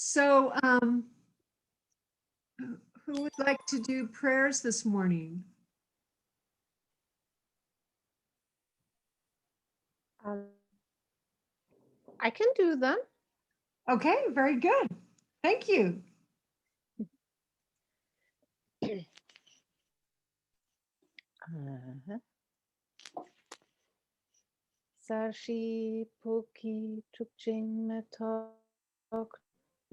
So, who would like to do prayers this morning? I can do them. Okay, very good. Thank you. Sashi Puki Chukching Metok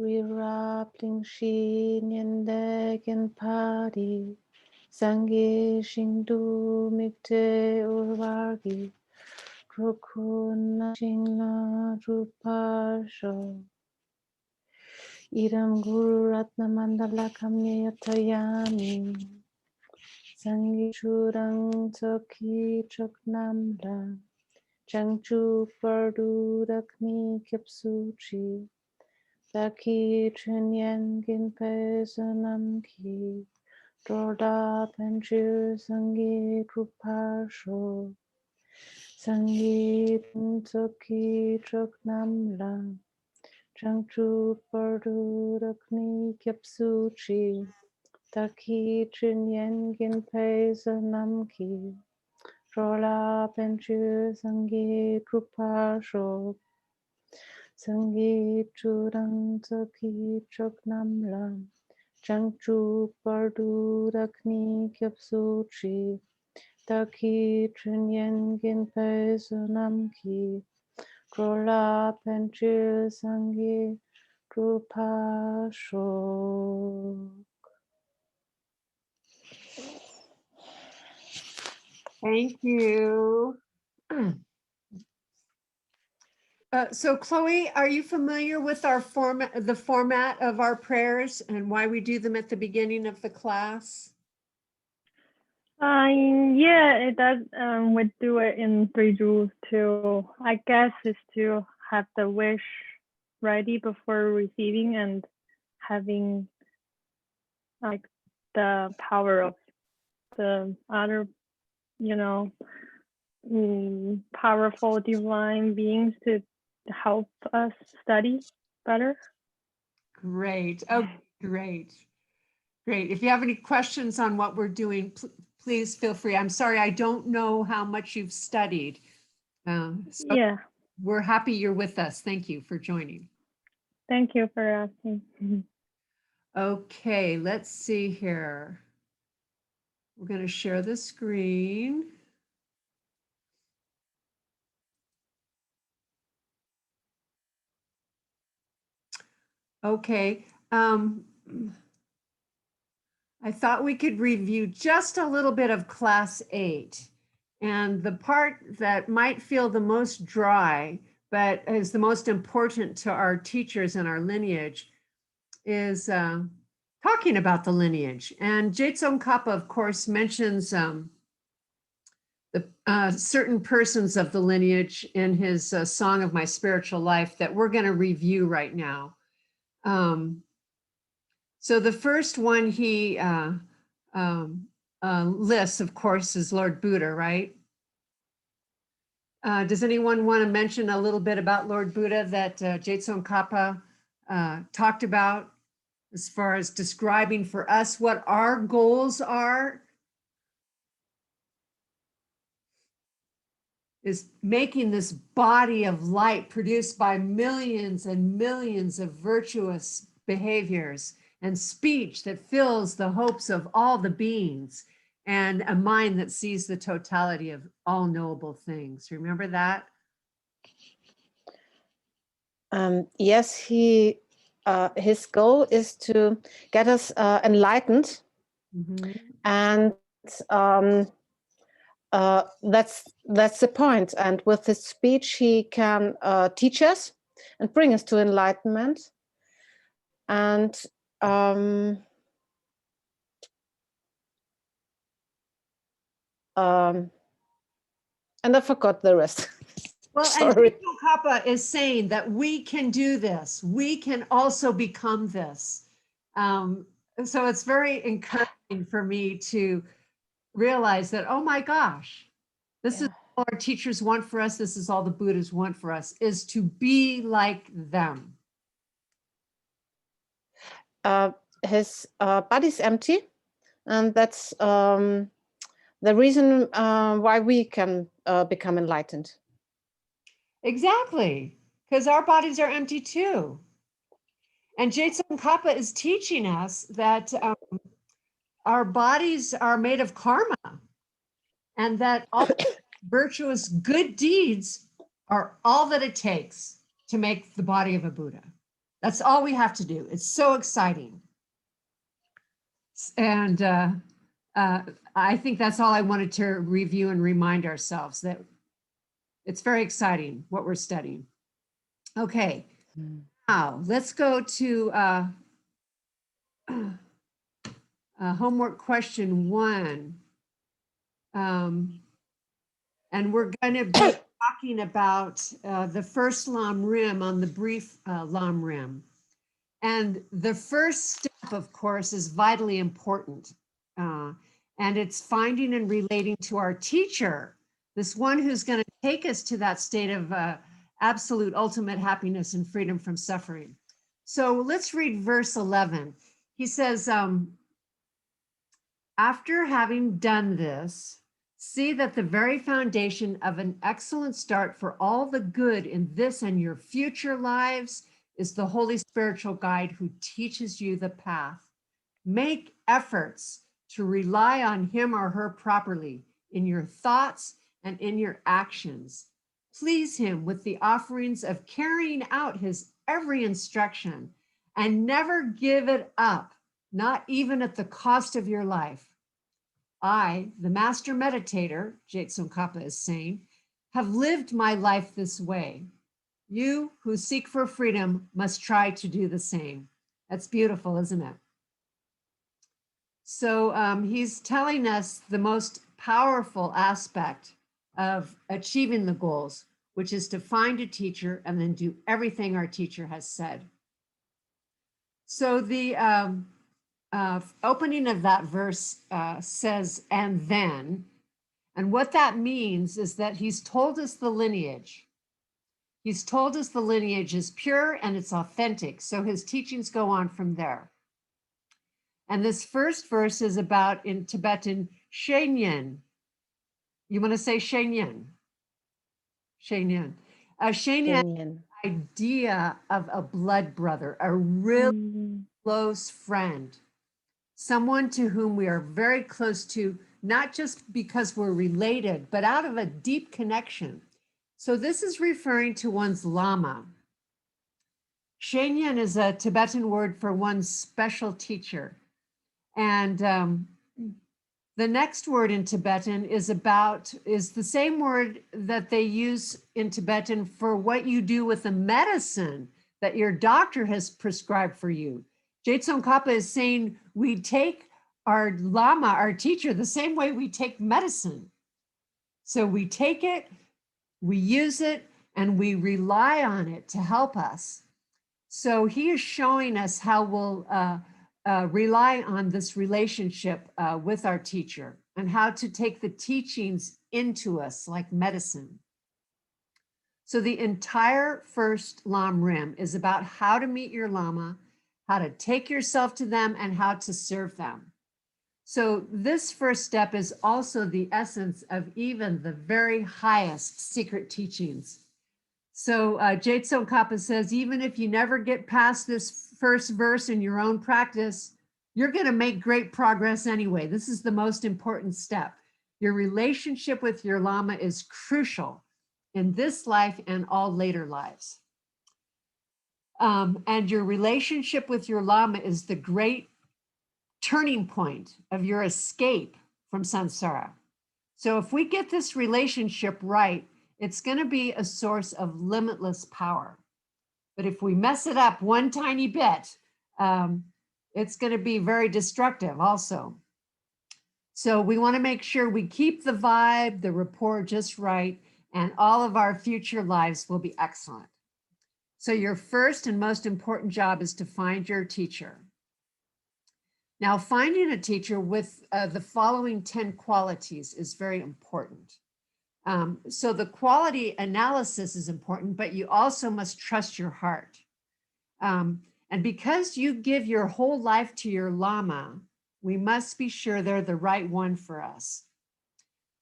Wirapling Shi Nyendegen Padi Sangi Shindu Mikte Urwagi Krukuna Shingla Rupasho Idam Guru Ratna Mandala Kamyatayami Sangi Churang Toki Choknamla Changchu Pardu Dakni Kipsuchi Daki Chunyan Ginpe Sunam Ki Dorda Penchir Sangi Krupasho Sangi Toki Choknamla Changchu Pardu Dakni Kipsuchi Daki Chunyan Ginpe Sunam Ki Rola Penchu Sangi Krupa Shok Sangi Churang Saki Choknam Lam Changchu Pardu Rakni Kyapsuchi Taki Chunyen Ginpe Sunam Ki Rola Penchu Sangi Krupa Shok. Thank you. So Chloe, are you familiar with our format, the format of our prayers and why we do them at the beginning of the class? Yeah, it does. We do it in 3 rules too. I guess is to have the wish ready before receiving and having like the power of the other, powerful divine beings to help us study better. Great. Oh, great. Great. If you have any questions on what we're doing, please feel free. I'm sorry, I don't know how much you've studied. So Yeah. We're happy you're with us. Thank you for joining. Thank you for asking. Okay, let's see here. We're going to share the screen. Okay. I thought we could review just a little bit of class 8. And the part that might feel the most dry, but is the most important to our teachers and our lineage is talking about the lineage. And Je Tsongkapa, of course, mentions the certain persons of the lineage in his Song of My Spiritual Life that we're going to review right now. So the first one he lists, of course, is Lord Buddha, right? Does anyone want to mention a little bit about Lord Buddha that Je Tsongkapa talked about as far as describing for us what our goals are? Is making this body of light produced by millions and millions of virtuous behaviors and speech that fills the hopes of all the beings and a mind that sees the totality of all knowable things. Remember that? Yes, his goal is to get us enlightened, and that's the point. And with his speech, he can teach us and bring us to enlightenment. And I forgot the rest. Well, Sorry. and Tsongkapa is saying that we can do this. We can also become this. So it's very encouraging for me to realize that, oh my gosh, this is all our teachers want for us. This is all the Buddhas want for us, is to be like them. his body's empty, and that's the reason why we can become enlightened. Exactly, because our bodies are empty too. And Je Tsongkapa is teaching us that our bodies are made of karma, and that all virtuous good deeds are all that it takes to make the body of a Buddha. That's all we have to do. It's so exciting. And I think that's all I wanted to review and remind ourselves, that it's very exciting what we're studying. Okay, now let's go to homework question 1. And we're going to be talking about the first Lam Rim on the brief Lam Rim. And the first step, of course, is vitally important. And it's finding and relating to our teacher, this one who's going to take us to that state of absolute ultimate happiness and freedom from suffering. So let's read verse 11. He says, after having done this, see that the very foundation of an excellent start for all the good in this and your future lives is the Holy Spiritual Guide who teaches you the path. Make efforts to rely on him or her properly in your thoughts and in your actions. Please him with the offerings of carrying out his every instruction, and never give it up, not even at the cost of your life. I, the master meditator, Je Tsongkapa is saying, have lived my life this way. You who seek for freedom must try to do the same. That's beautiful, isn't it? So he's telling us the most powerful aspect of achieving the goals, which is to find a teacher and then do everything our teacher has said. So the opening of that verse says, and then, and what that means is that he's told us the lineage. He's told us the lineage is pure and it's authentic. So his teachings go on from there. And this first verse is about, in Tibetan, Shenyan. You want to say Shenyan? Shenyan. Shenyan, idea of a blood brother, a real close friend, someone to whom we are very close to, not just because we're related, but out of a deep connection. So this is referring to one's Lama. Shenyan is a Tibetan word for one's special teacher. And the next word in Tibetan is the same word that they use in Tibetan for what you do with the medicine that your doctor has prescribed for you. Je Tsongkapa is saying we take our Lama, our teacher, the same way we take medicine. So we take it, we use it, and we rely on it to help us. So he is showing us how we'll rely on this relationship with our teacher and how to take the teachings into us like medicine. So the entire first Lam Rim is about how to meet your Lama, how to take yourself to them, and how to serve them. So this first step is also the essence of even the very highest secret teachings. So Je Tsongkapa says, even if you never get past this first verse in your own practice, you're going to make great progress anyway. This is the most important step. Your relationship with your Lama is crucial in this life and all later lives. And your relationship with your Lama is the great turning point of your escape from samsara. So if we get this relationship right, it's going to be a source of limitless power. But if we mess it up one tiny bit, it's going to be very destructive also. So we want to make sure we keep the vibe, the rapport just right, and all of our future lives will be excellent. So your first and most important job is to find your teacher. Now, finding a teacher with the following 10 qualities is very important. So the quality analysis is important, but you also must trust your heart. And because you give your whole life to your Lama, we must be sure they're the right one for us.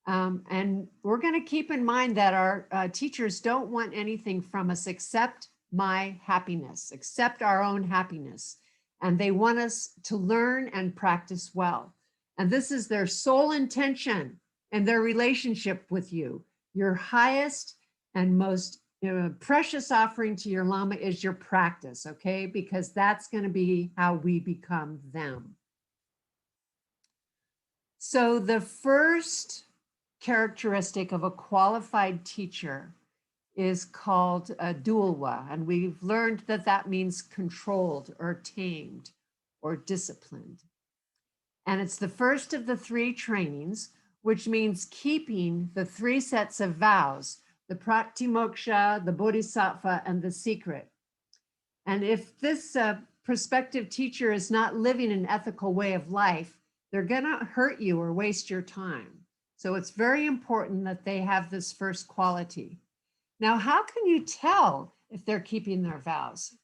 And we're going to keep in mind that our teachers don't want anything from us except my happiness, except our own happiness. And they want us to learn and practice well. And this is their sole intention and their relationship with you. Your highest and most precious offering to your Lama is your practice, okay? Because that's going to be how we become them. So the first characteristic of a qualified teacher is called a Dulwa, and we've learned that that means controlled or tamed or disciplined. And it's the first of the 3 trainings, which means keeping the 3 sets of vows, the Pratimoksha, the Bodhisattva, and the secret. And if this prospective teacher is not living an ethical way of life, they're gonna hurt you or waste your time. So it's very important that they have this first quality. Now, how can you tell if they're keeping their vows?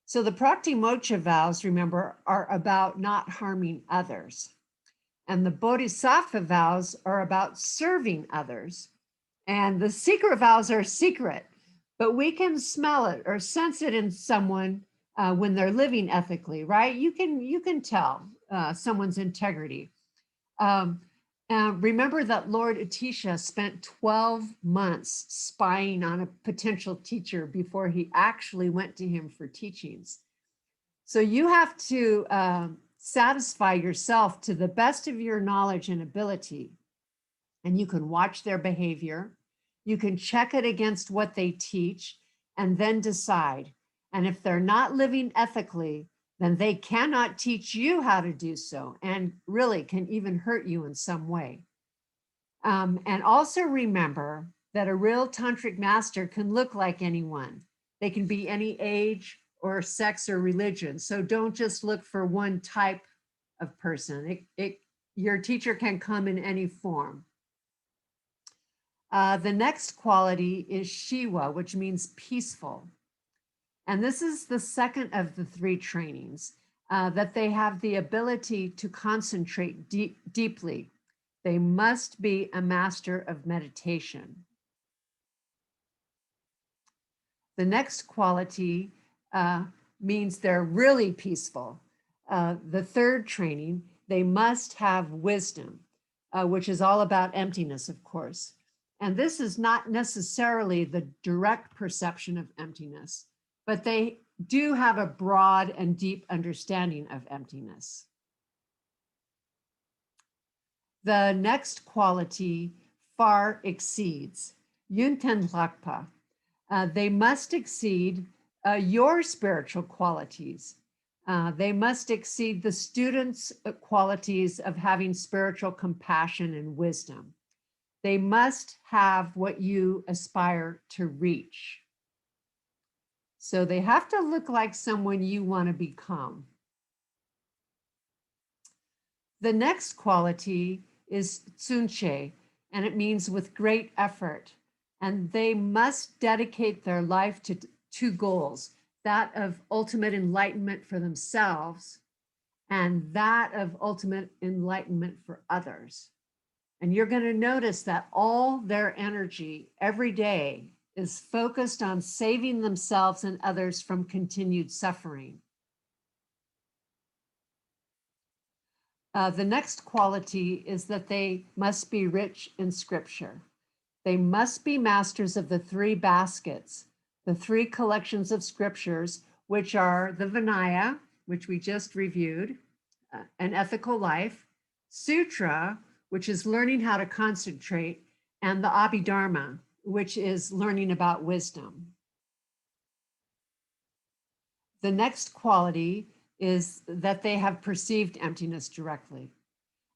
So the Pratimoksha vows, remember, are about not harming others. And the Bodhisattva vows are about serving others. And the secret vows are secret, but we can smell it or sense it in someone when they're living ethically, right? You can tell someone's integrity. Remember that Lord Atisha spent 12 months spying on a potential teacher before he actually went to him for teachings. So you have to satisfy yourself to the best of your knowledge and ability. And you can watch their behavior. You can check it against what they teach and then decide. And if they're not living ethically, then they cannot teach you how to do so and really can even hurt you in some way. And also remember that a real tantric master can look like anyone. They can be any age or sex or religion. So don't just look for one type of person. Your teacher can come in any form. The next quality is Shiva, which means peaceful. And this is the second of the 3 trainings, that they have the ability to concentrate deeply. They must be a master of meditation. The next quality means they're really peaceful. The 3rd training, they must have wisdom, which is all about emptiness, of course. And this is not necessarily the direct perception of emptiness, but they do have a broad and deep understanding of emptiness. The next quality far exceeds Yunten Lakpa. They must exceed your spiritual qualities. They must exceed the students' qualities of having spiritual compassion and wisdom. They must have what you aspire to reach. So they have to look like someone you want to become. The next quality is tsunche, and it means with great effort. And they must dedicate their life to 2 goals, that of ultimate enlightenment for themselves and that of ultimate enlightenment for others. And you're going to notice that all their energy every day is focused on saving themselves and others from continued suffering. The next quality is that they must be rich in scripture. They must be masters of the 3 baskets, the 3 collections of scriptures, which are the Vinaya, which we just reviewed, An Ethical Life, Sutra, which is learning how to concentrate, and the Abhidharma, which is learning about wisdom. The next quality is that they have perceived emptiness directly,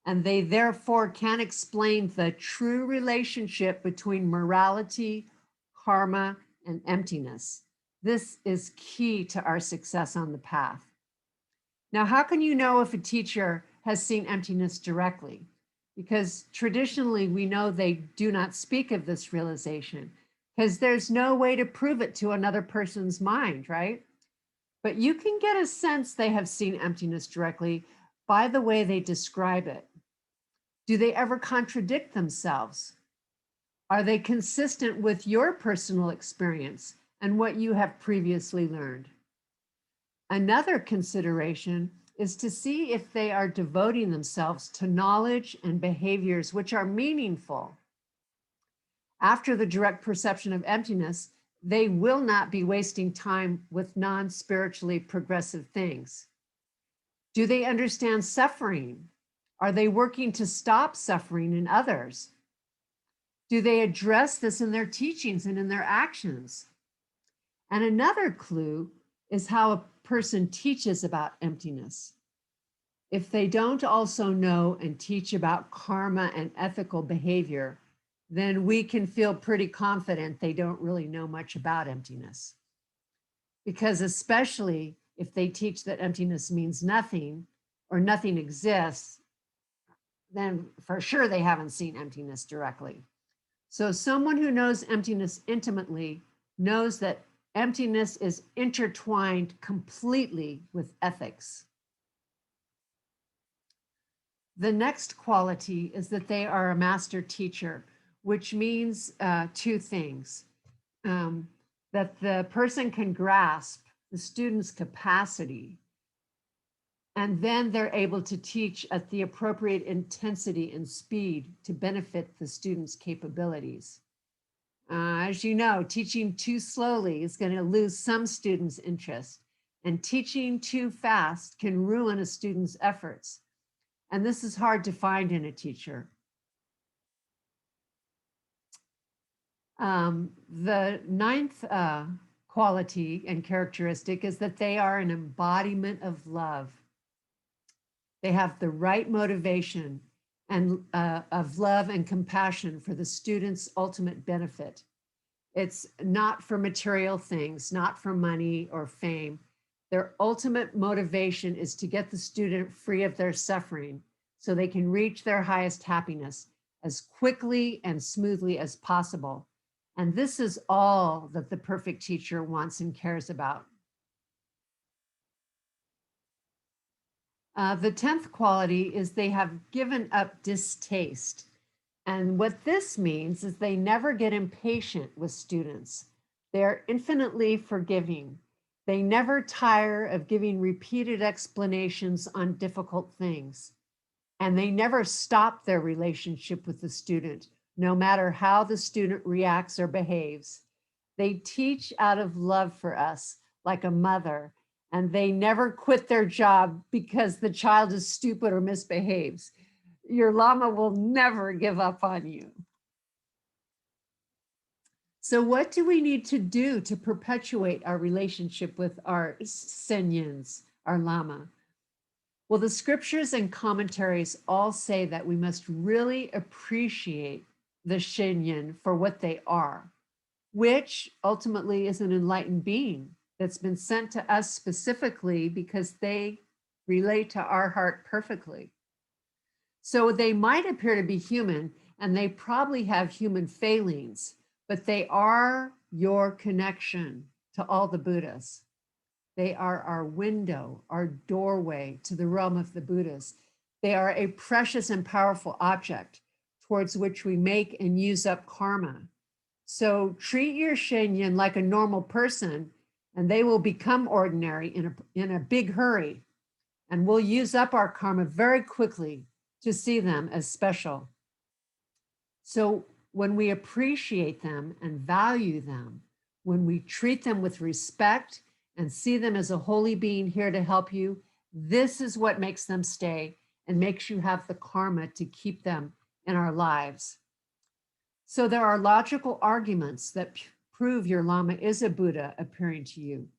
and they therefore can explain the true relationship between morality, karma, and emptiness. This is key to our success on the path. Now, how can you know if a teacher has seen emptiness directly? Because traditionally we know they do not speak of this realization because there's no way to prove it to another person's mind, right? but you can get a sense they have seen emptiness directly by the way they describe it. Do they ever contradict themselves? Are they consistent with your personal experience and what you have previously learned? Another consideration is to see if they are devoting themselves to knowledge and behaviors which are meaningful. After the direct perception of emptiness, they will not be wasting time with non-spiritually progressive things. Do they understand suffering? Are they working to stop suffering in others? Do they address this in their teachings and in their actions? And another clue is how a person teaches about emptiness. If they don't also know and teach about karma and ethical behavior, then we can feel pretty confident they don't really know much about emptiness. Because especially if they teach that emptiness means nothing or nothing exists, then for sure they haven't seen emptiness directly. So someone who knows emptiness intimately knows that emptiness is intertwined completely with ethics. The next quality is that they are a master teacher, which means two things. That the person can grasp the student's capacity, and then they're able to teach at the appropriate intensity and speed to benefit the student's capabilities. As you know, teaching too slowly is going to lose some students' interest, and teaching too fast can ruin a student's efforts. And this is hard to find in a teacher. The ninth quality and characteristic is that they are an embodiment of love. They have the right motivation and of love and compassion for the student's ultimate benefit. It's not for material things, not for money or fame. Their ultimate motivation is to get the student free of their suffering so they can reach their highest happiness as quickly and smoothly as possible. And this is all that the perfect teacher wants and cares about. The 10th quality is they have given up distaste. And what this means is they never get impatient with students. They're infinitely forgiving. They never tire of giving repeated explanations on difficult things. And they never stop their relationship with the student, no matter how the student reacts or behaves. They teach out of love for us, like a mother, and they never quit their job because the child is stupid or misbehaves. Your Lama will never give up on you. So what do we need to do to perpetuate our relationship with our Senyins, our Lama? Well, the scriptures and commentaries all say that we must really appreciate the Shenyin for what they are, which ultimately is an enlightened being that's been sent to us specifically because they relate to our heart perfectly. So they might appear to be human, and they probably have human failings, but they are your connection to all the Buddhas. They are our window, our doorway to the realm of the Buddhas. They are a precious and powerful object towards which we make and use up karma. So treat your Shenyin like a normal person, and they will become ordinary in a big hurry. And we'll use up our karma very quickly to see them as special. So when we appreciate them and value them, when we treat them with respect and see them as a holy being here to help you, this is what makes them stay and makes you have the karma to keep them in our lives. So there are logical arguments that prove your Lama is a Buddha appearing to you,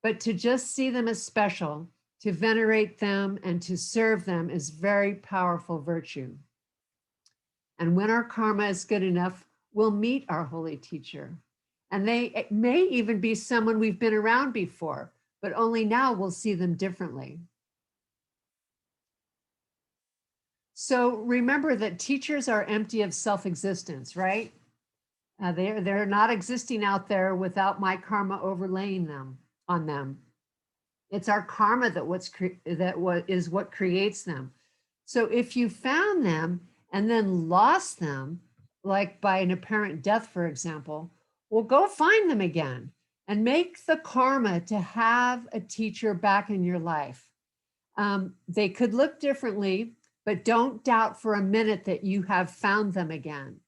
but to just see them as special, to venerate them and to serve them is very powerful virtue. And when our karma is good enough, we'll meet our holy teacher. And it may even be someone we've been around before, but only now we'll see them differently. So remember that teachers are empty of self-existence, right? They're not existing out there without my karma overlaying them on them. It's our karma is what creates them. So if you found them and then lost them, like by an apparent death, for example, well, go find them again and make the karma to have a teacher back in your life. They could look differently, but don't doubt for a minute that you have found them again.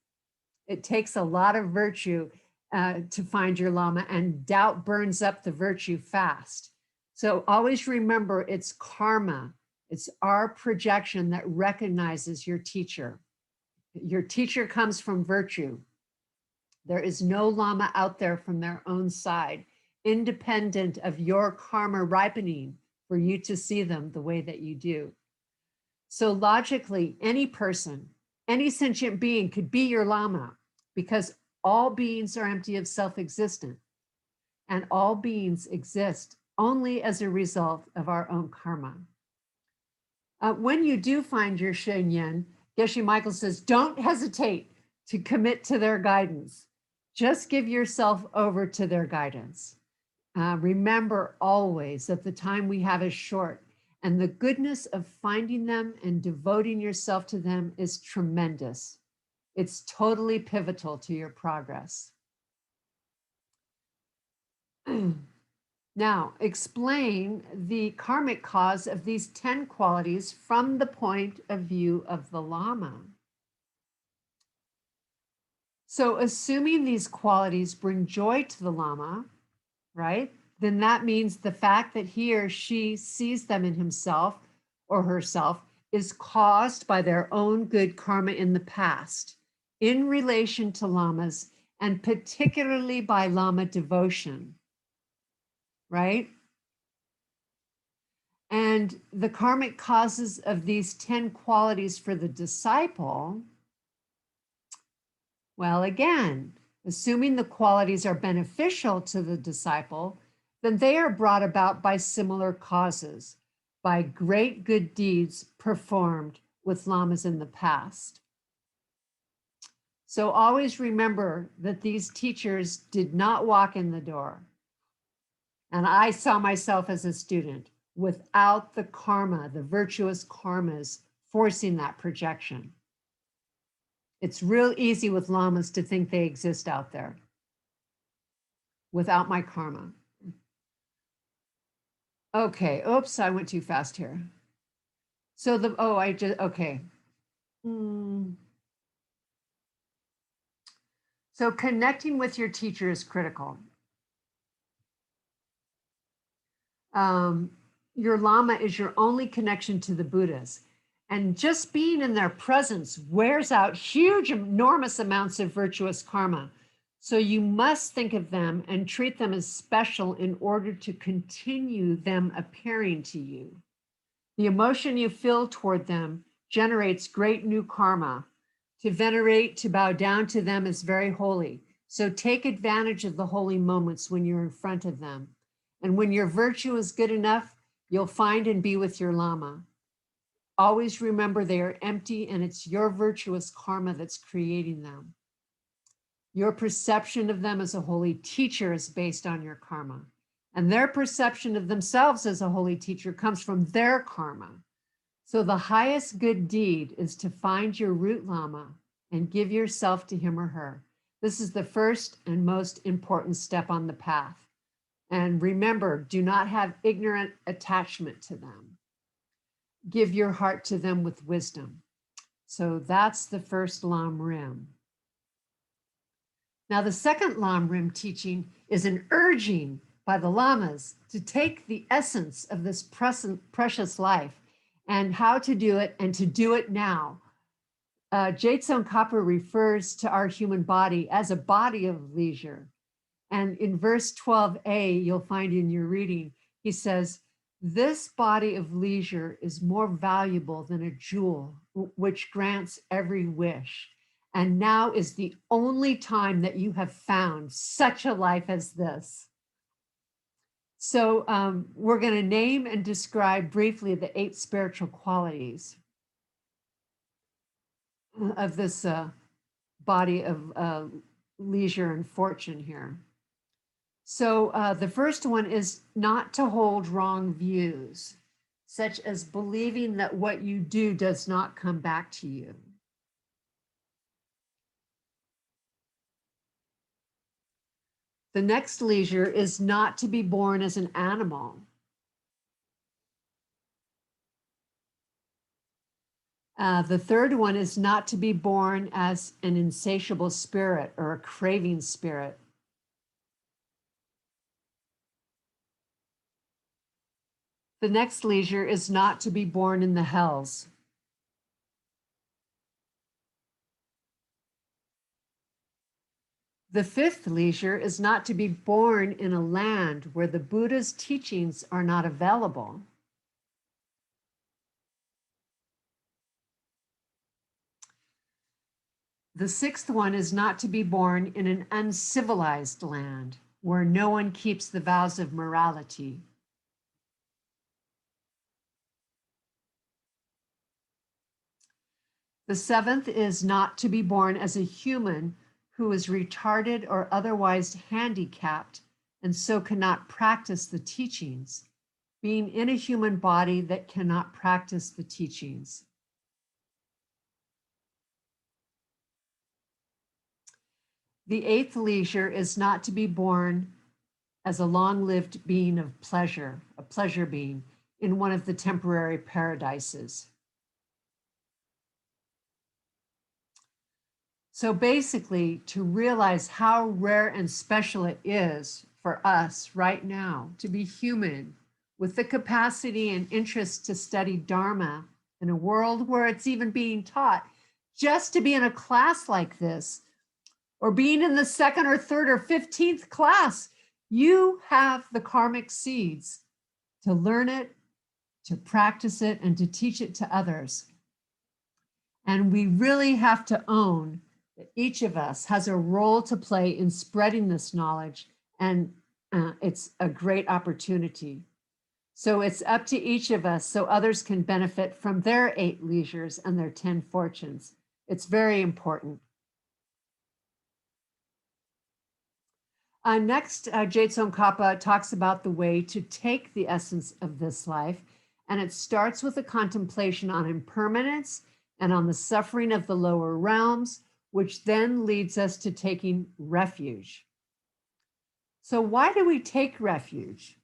It takes a lot of virtue to find your Lama, and doubt burns up the virtue fast. So always remember, it's karma. It's our projection that recognizes your teacher. Your teacher comes from virtue. There is no Lama out there from their own side, independent of your karma ripening for you to see them the way that you do. So logically, any person, any sentient being could be your Lama, because all beings are empty of self-existent, and all beings exist only as a result of our own karma. When you do find your Shenyan, Geshe Michael says, don't hesitate to commit to their guidance. Just give yourself over to their guidance. Remember always that the time we have is short, and the goodness of finding them and devoting yourself to them is tremendous. It's totally pivotal to your progress. Now, explain the karmic cause of these 10 qualities from the point of view of the Lama. So, assuming these qualities bring joy to the Lama, right? Then that means the fact that he or she sees them in himself or herself is caused by their own good karma in the past in relation to Lamas, and particularly by Lama devotion, right? And the karmic causes of these 10 qualities for the disciple, well, again, assuming the qualities are beneficial to the disciple, then they are brought about by similar causes, by great good deeds performed with Lamas in the past. So always remember that these teachers did not walk in the door. And I saw myself as a student without the karma, the virtuous karmas forcing that projection. It's real easy with Lamas to think they exist out there without my karma. Okay, oops, I went too fast here. So okay. So connecting with your teacher is critical. Your Lama is your only connection to the Buddhas. And just being in their presence wears out huge, enormous amounts of virtuous karma. So you must think of them and treat them as special in order to continue them appearing to you. The emotion you feel toward them generates great new karma. To venerate, to bow down to them is very holy. So take advantage of the holy moments when you're in front of them. And when your virtue is good enough, you'll find and be with your Lama. Always remember they are empty, and it's your virtuous karma that's creating them. Your perception of them as a holy teacher is based on your karma. And their perception of themselves as a holy teacher comes from their karma. So the highest good deed is to find your root Lama and give yourself to him or her. This is the first and most important step on the path. And remember, do not have ignorant attachment to them. Give your heart to them with wisdom. So that's the first Lam Rim. Now, the second Lam Rim teaching is an urging by the Lamas to take the essence of this precious life and how to do it, and to do it now. Je Tsongkapa refers to our human body as a body of leisure. And in verse 12a, you'll find in your reading, he says, this body of leisure is more valuable than a jewel, which grants every wish. And now is the only time that you have found such a life as this. So we're going to name and describe briefly the 8 spiritual qualities of this body of leisure and fortune here. So the first one is not to hold wrong views, such as believing that what you do does not come back to you. The next leisure is not to be born as an animal. The third one is not to be born as an insatiable spirit or a craving spirit. The next leisure is not to be born in the hells. The fifth leisure is not to be born in a land where the Buddha's teachings are not available. The sixth one is not to be born in an uncivilized land where no one keeps the vows of morality. The seventh is not to be born as a human who is retarded or otherwise handicapped and so cannot practice the teachings, being in a human body that cannot practice the teachings. The eighth leisure is not to be born as a long-lived being of pleasure, a pleasure being, in one of the temporary paradises. So basically, to realize how rare and special it is for us right now to be human with the capacity and interest to study Dharma in a world where it's even being taught, just to be in a class like this, or being in the second or third or 15th class, you have the karmic seeds to learn it, to practice it, and to teach it to others. And we really have to own that each of us has a role to play in spreading this knowledge, and it's a great opportunity. So it's up to each of us so others can benefit from their 8 leisures and their 10 fortunes. It's very important. Next, Je Tsongkapa talks about the way to take the essence of this life, and it starts with a contemplation on impermanence and on the suffering of the lower realms, which then leads us to taking refuge. So why do we take refuge?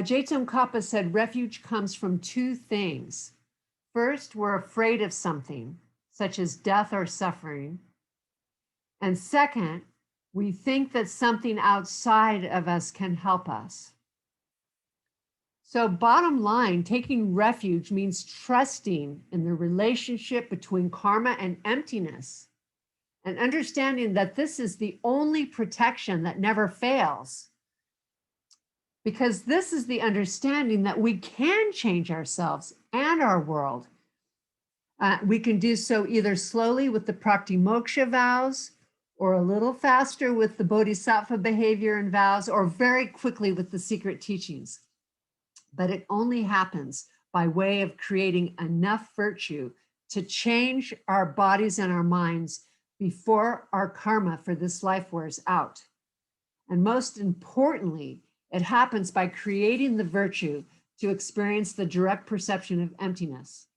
Je Tsongkapa said refuge comes from 2 things. First, we're afraid of something, such as death or suffering. And second, we think that something outside of us can help us. So bottom line, taking refuge means trusting in the relationship between karma and emptiness, and understanding that this is the only protection that never fails. Because this is the understanding that we can change ourselves and our world. We can do so either slowly with the Praktimoksha vows, or a little faster with the Bodhisattva behavior and vows, or very quickly with the secret teachings. But it only happens by way of creating enough virtue to change our bodies and our minds before our karma for this life wears out. And most importantly, it happens by creating the virtue to experience the direct perception of emptiness.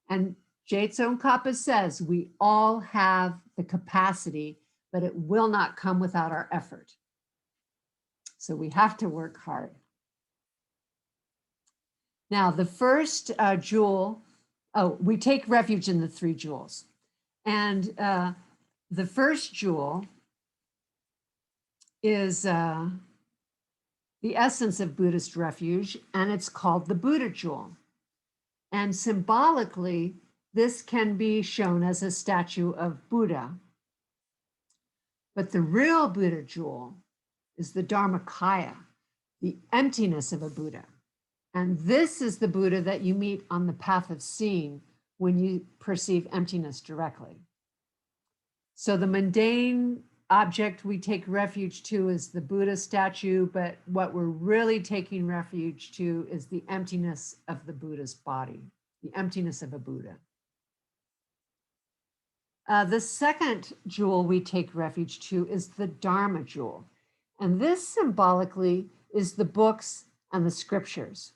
And Je Tsongkapa says we all have the capacity, but it will not come without our effort. So we have to work hard. Now, the first jewel, we take refuge in the 3 jewels. And the first jewel is the essence of Buddhist refuge, and it's called the Buddha jewel. And symbolically, this can be shown as a statue of Buddha. But the real Buddha jewel is the Dharmakaya, the emptiness of a Buddha. And this is the Buddha that you meet on the path of seeing when you perceive emptiness directly. So the mundane object we take refuge to is the Buddha statue, but what we're really taking refuge to is the emptiness of the Buddha's body, the emptiness of a Buddha. The second jewel we take refuge to is the Dharma jewel. And this symbolically is the books and the scriptures.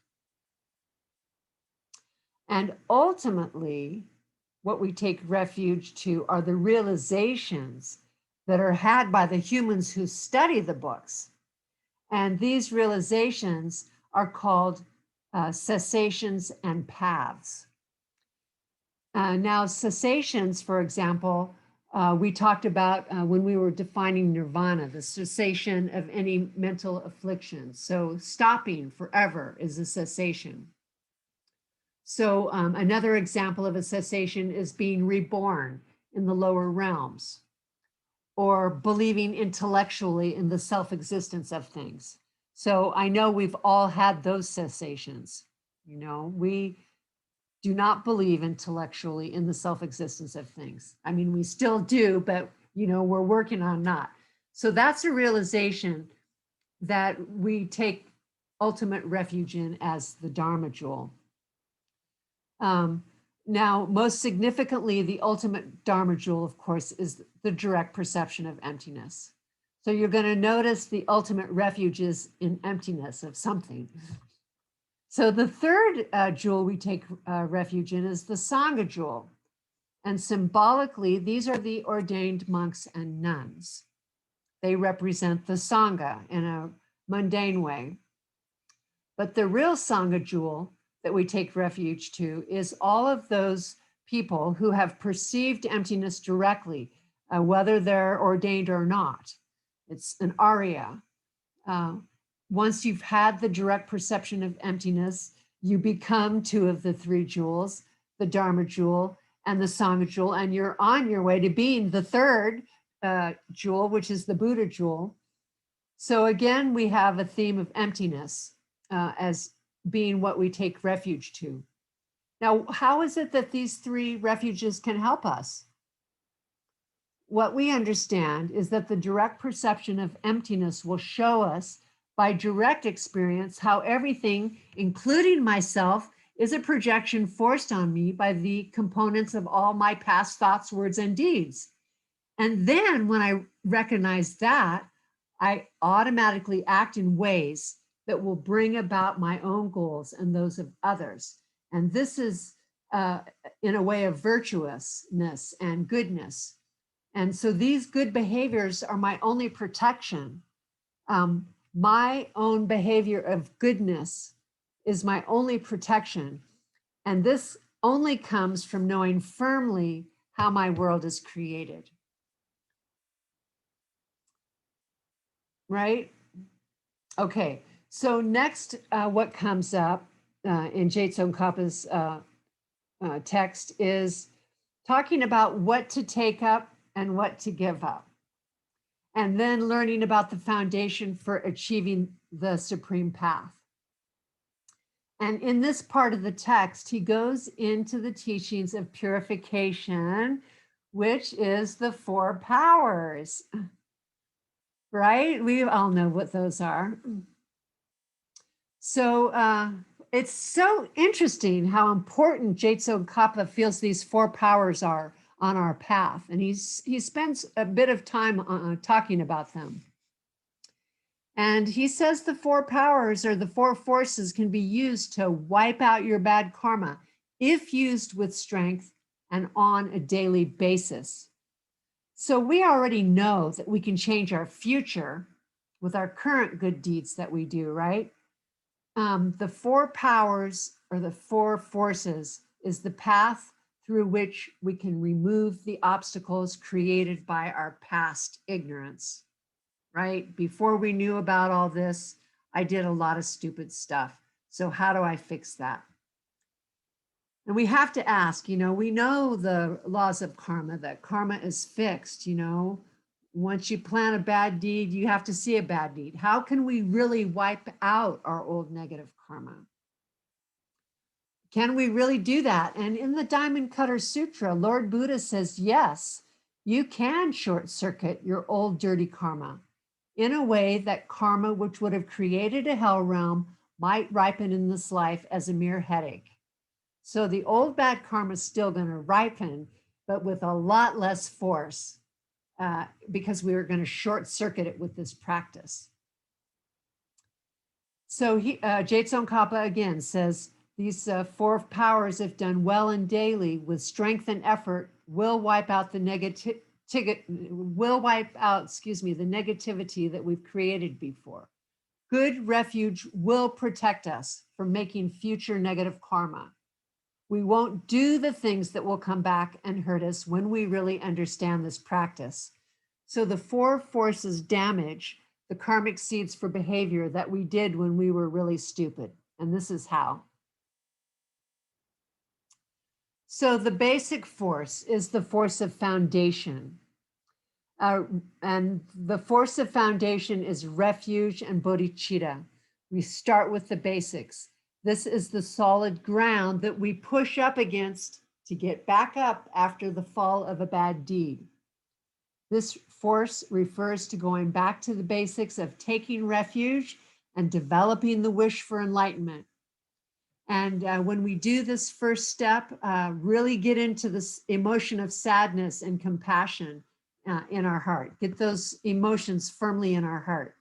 And ultimately, what we take refuge to are the realizations that are had by the humans who study the books. And these realizations are called cessations and paths. Now, cessations, for example, we talked about when we were defining nirvana, the cessation of any mental affliction. So stopping forever is a cessation. So another example of a cessation is being reborn in the lower realms, or believing intellectually in the self-existence of things. So I know we've all had those cessations. You know, we do not believe intellectually in the self-existence of things. I mean, we still do, but you know, we're working on not. So that's a realization that we take ultimate refuge in as the Dharma jewel. Now, most significantly, the ultimate Dharma jewel, of course, is the direct perception of emptiness. So you're going to notice the ultimate refuge is in emptiness of something. So the third jewel we take refuge in is the Sangha jewel. And symbolically, these are the ordained monks and nuns. They represent the Sangha in a mundane way. But the real Sangha jewel that we take refuge to is all of those people who have perceived emptiness directly, whether they're ordained or not. It's an Arya. Once you've had the direct perception of emptiness, you become two of the three jewels, the Dharma jewel and the Sangha jewel, and you're on your way to being the third jewel, which is the Buddha jewel. So again, we have a theme of emptiness as being what we take refuge to. Now, how is it that these three refuges can help us? What we understand is that the direct perception of emptiness will show us by direct experience how everything, including myself, is a projection forced on me by the components of all my past thoughts, words, and deeds. And then when I recognize that, I automatically act in ways that will bring about my own goals and those of others. And this is in a way of virtuousness and goodness. And so these good behaviors are my only protection. My own behavior of goodness is my only protection. And this only comes from knowing firmly how my world is created. Right? Okay, so next, what comes up in Je Tsongkapa's text is talking about what to take up and what to give up. And then learning about the foundation for achieving the supreme path. And in this part of the text, he goes into the teachings of purification, which is the 4 powers, right? We all know what those are. So it's so interesting how important Je Tsongkapa feels these 4 powers are on our path. And he spends a bit of time talking about them. And he says the 4 powers or the 4 forces can be used to wipe out your bad karma if used with strength and on a daily basis. So we already know that we can change our future with our current good deeds that we do, right? The 4 powers or the 4 forces is the path through which we can remove the obstacles created by our past ignorance, right? Before we knew about all this, I did a lot of stupid stuff. So how do I fix that? And we have to ask, you know, we know the laws of karma, that karma is fixed, you know. Once you plan a bad deed, you have to see a bad deed. How can we really wipe out our old negative karma? Can we really do that? And in the Diamond Cutter Sutra, Lord Buddha says, yes, you can short circuit your old dirty karma in a way that karma, which would have created a hell realm, might ripen in this life as a mere headache. So the old bad karma is still going to ripen, but with a lot less force because we were going to short circuit it with this practice. So Je Tsongkapa again says, these four powers, if done well and daily with strength and effort, will wipe out the negativity that we've created before. Good refuge will protect us from making future negative karma. We won't do the things that will come back and hurt us when we really understand this practice. So the four forces damage the karmic seeds for behavior that we did when we were really stupid. And this is how. So the basic force is the force of foundation. And the force of foundation is refuge and bodhicitta. We start with the basics. This is the solid ground that we push up against to get back up after the fall of a bad deed. This force refers to going back to the basics of taking refuge and developing the wish for enlightenment. And when we do this first step, really get into this emotion of sadness and compassion in our heart. Get those emotions firmly in our heart.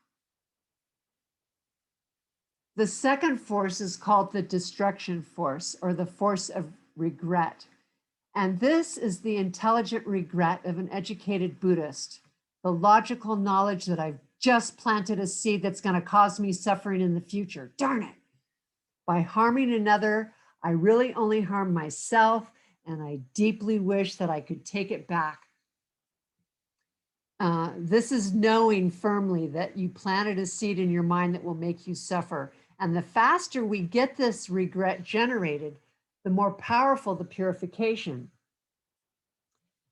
The second force is called the destruction force, or the force of regret. And this is the intelligent regret of an educated Buddhist, the logical knowledge that I've just planted a seed that's going to cause me suffering in the future. Darn it. By harming another, I really only harm myself, and I deeply wish that I could take it back. This is knowing firmly that you planted a seed in your mind that will make you suffer. And the faster we get this regret generated, the more powerful the purification.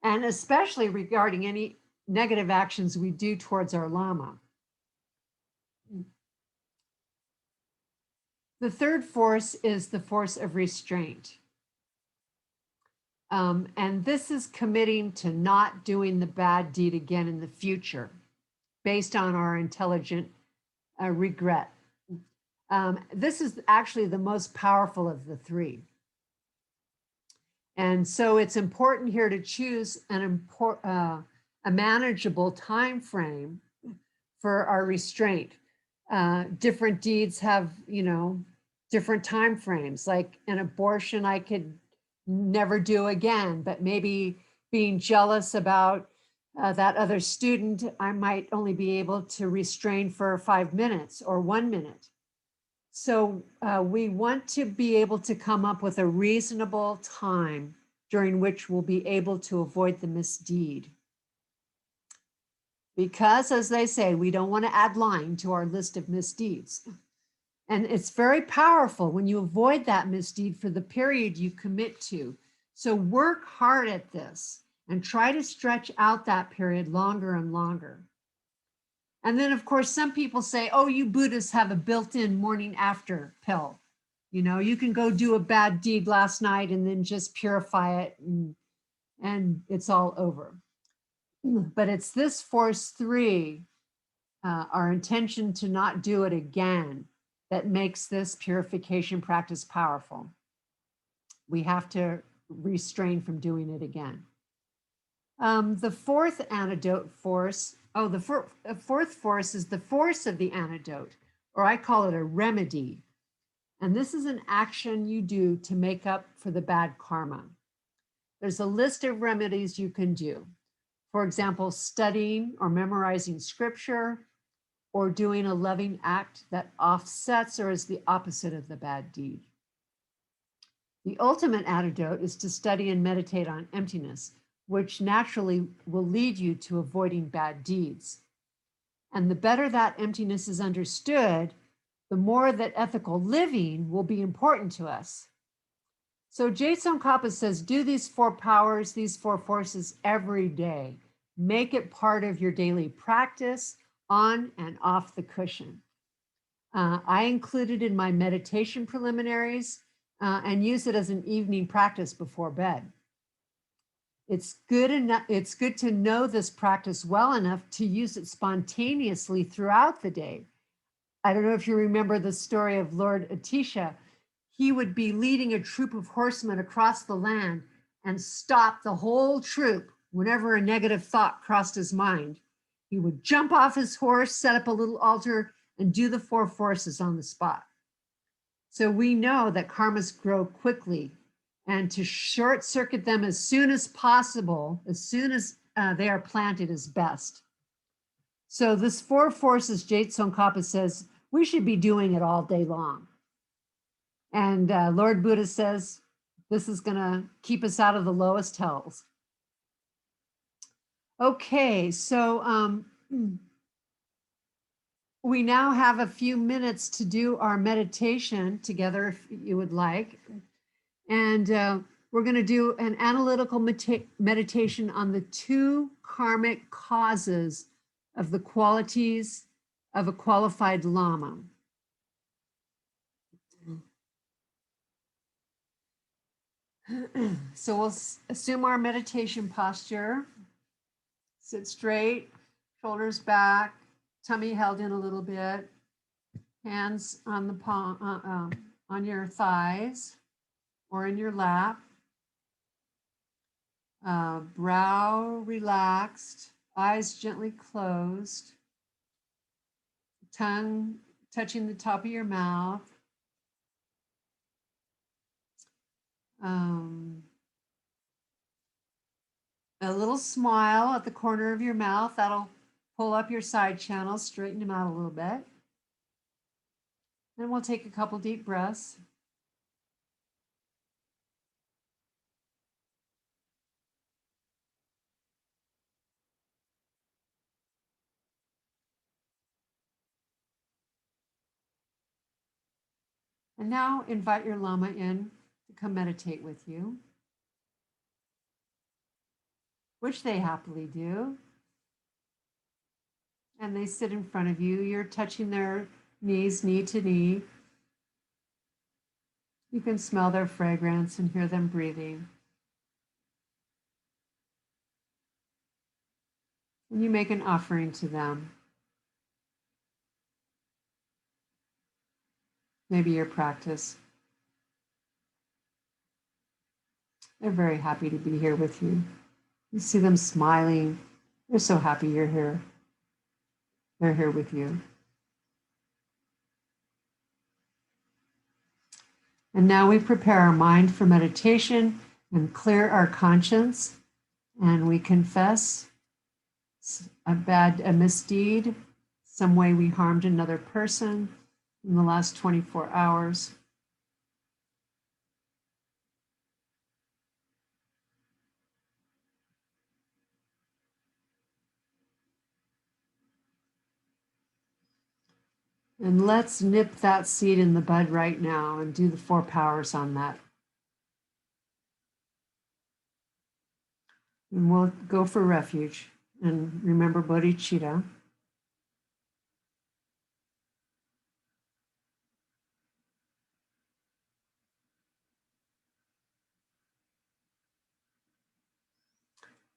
And especially regarding any negative actions we do towards our Lama. The third force is the force of restraint. And this is committing to not doing the bad deed again in the future based on our intelligent regret. This is actually the most powerful of the three. And so it's important here to choose a manageable time frame for our restraint. Different deeds have, different time frames. Like an abortion, I could never do again, but maybe being jealous about that other student, I might only be able to restrain for 5 minutes or 1 minute. So we want to be able to come up with a reasonable time during which we'll be able to avoid the misdeed. Because, as they say, we don't want to add lying to our list of misdeeds. And it's very powerful when you avoid that misdeed for the period you commit to. So work hard at this and try to stretch out that period longer and longer. And then, of course, some people say, oh, you Buddhists have a built-in morning after pill. You can go do a bad deed last night and then just purify it and it's all over. But it's this force 3, our intention to not do it again, that makes this purification practice powerful. We have to restrain from doing it again. The fourth antidote force, the fourth force is the force of the antidote, or I call it a remedy. And this is an action you do to make up for the bad karma. There's a list of remedies you can do. For example, studying or memorizing scripture, or doing a loving act that offsets or is the opposite of the bad deed. The ultimate antidote is to study and meditate on emptiness, which naturally will lead you to avoiding bad deeds. And the better that emptiness is understood, the more that ethical living will be important to us. So Je Tsongkapa says, do these 4 powers, these 4 forces every day. Make it part of your daily practice, on and off the cushion. I include it in my meditation preliminaries and use it as an evening practice before bed. It's good to know this practice well enough to use it spontaneously throughout the day. I don't know if you remember the story of Lord Atisha. He would be leading a troop of horsemen across the land and stop the whole troop whenever a negative thought crossed his mind. He would jump off his horse, set up a little altar, and do the 4 forces on the spot. So we know that karmas grow quickly, and to short circuit them as soon as possible, as soon as they are planted, is best. So this 4 forces, Je Tsongkapa says, we should be doing it all day long. And Lord Buddha says, this is going to keep us out of the lowest hells. Okay, so we now have a few minutes to do our meditation together, if you would like. And we're going to do an analytical meditation on the 2 karmic causes of the qualities of a qualified Lama. So we'll assume our meditation posture. Sit straight, shoulders back, tummy held in a little bit, hands on the palm, on your thighs or in your lap. Brow relaxed, eyes gently closed, tongue touching the top of your mouth. A little smile at the corner of your mouth. That'll pull up your side channels, straighten them out a little bit. Then we'll take a couple deep breaths. And now invite your Lama in to come meditate with you, which they happily do. And they sit in front of you. You're touching their knees, knee to knee. You can smell their fragrance and hear them breathing. And you make an offering to them. Maybe your practice. They're very happy to be here with you. You see them smiling. They're so happy you're here. They're here with you. And now we prepare our mind for meditation and clear our conscience. And we confess a misdeed, some way we harmed another person in the last 24 hours. And let's nip that seed in the bud right now and do the 4 powers on that. And we'll go for refuge and remember bodhicitta.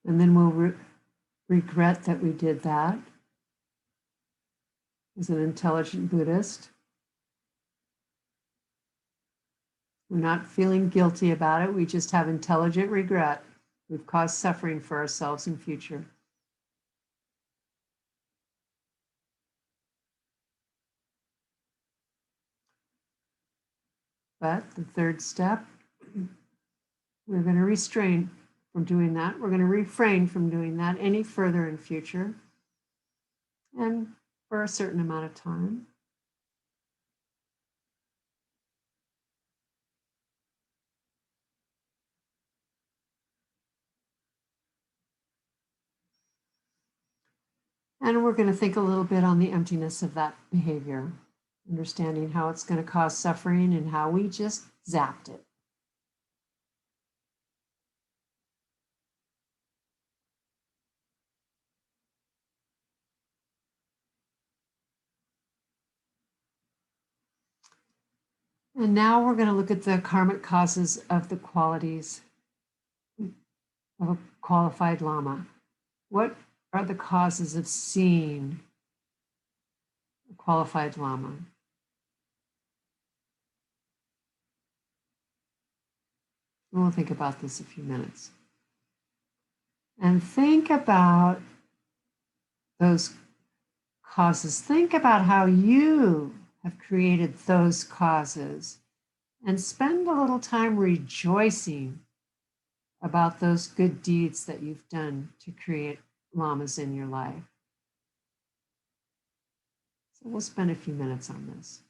And then we'll regret that we did that as an intelligent Buddhist. We're not feeling guilty about it. We just have intelligent regret. We've caused suffering for ourselves in future. But the 3rd step, we're going to restrain from doing that. We're going to refrain from doing that any further in future and for a certain amount of time. And we're going to think a little bit on the emptiness of that behavior, understanding how it's going to cause suffering and how we just zapped it. And now we're going to look at the karmic causes of the qualities of a qualified Lama. What are the causes of seeing a qualified Lama? We'll think about this a few minutes. And think about those causes. Think about how you have created those causes and spend a little time rejoicing about those good deeds that you've done to create lamas in your life. So we'll spend a few minutes on this.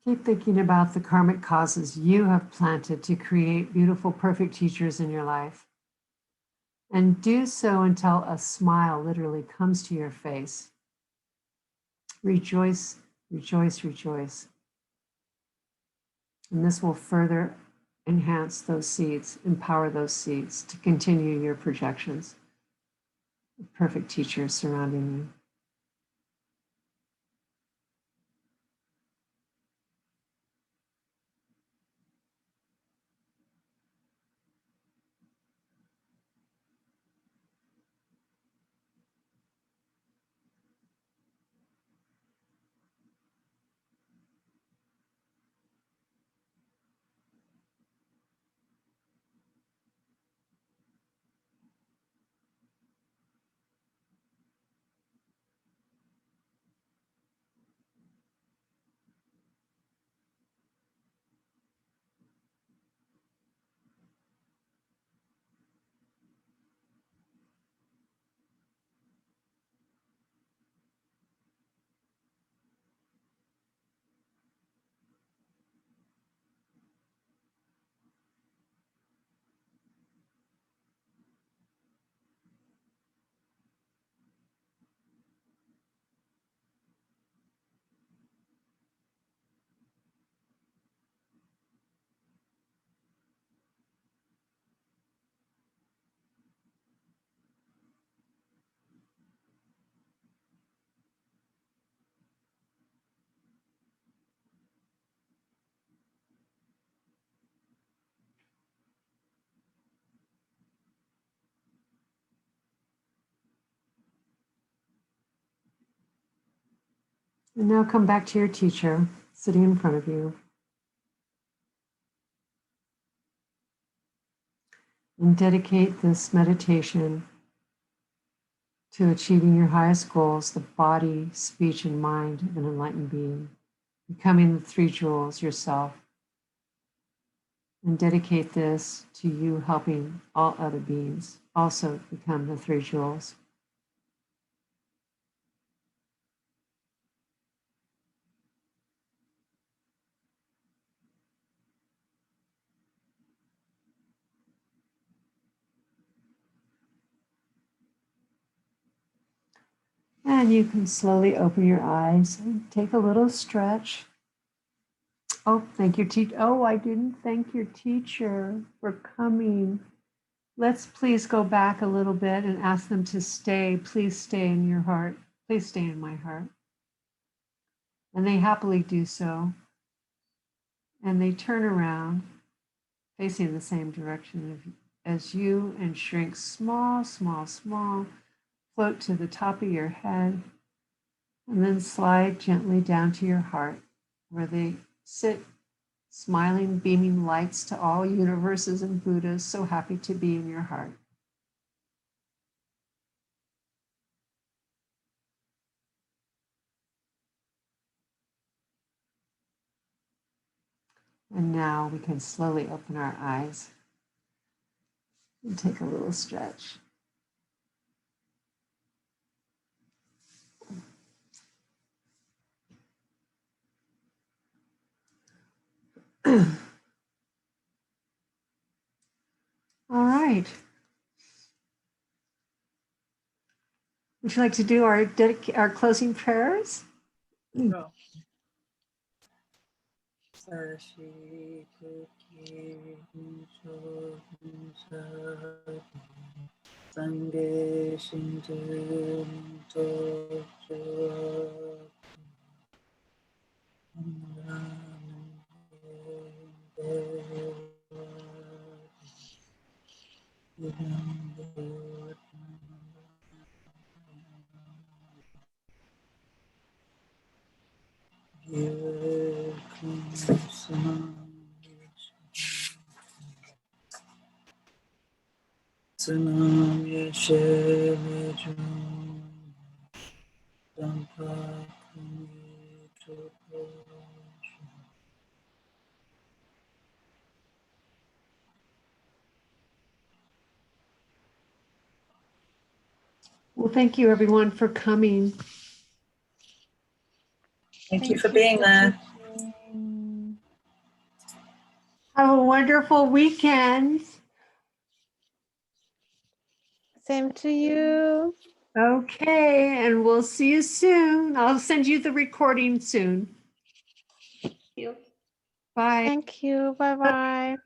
Keep thinking about the karmic causes you have planted to create beautiful, perfect teachers in your life. And do so until a smile literally comes to your face. Rejoice, rejoice, rejoice. And this will further enhance those seeds, empower those seeds to continue your projections of perfect teachers surrounding you. And now come back to your teacher sitting in front of you. And dedicate this meditation to achieving your highest goals, the body, speech, and mind of an enlightened being, becoming the three jewels yourself. And dedicate this to you helping all other beings also become the three jewels. And you can slowly open your eyes and take a little stretch. Oh, thank your teacher. Oh, I didn't thank your teacher for coming. Let's please go back a little bit and ask them to stay. Please stay in your heart. Please stay in my heart. And they happily do so. And they turn around, facing the same direction as you, and shrink small, small, small, float to the top of your head, and then slide gently down to your heart, where they sit, smiling, beaming lights to all universes and Buddhas, so happy to be in your heart. And now we can slowly open our eyes and take a little stretch. All right. Would you like to do our closing prayers? No. Sashi Kuki Nisho Nisha Sange Shinju Tocho Tsunam Yeshe Mejum Dampa Kuni Topo. Well, thank you everyone for coming. Thank you for being there. Have a wonderful weekend. Same to you. Okay, and we'll see you soon. I'll send you the recording soon. Bye. Thank you. Bye bye.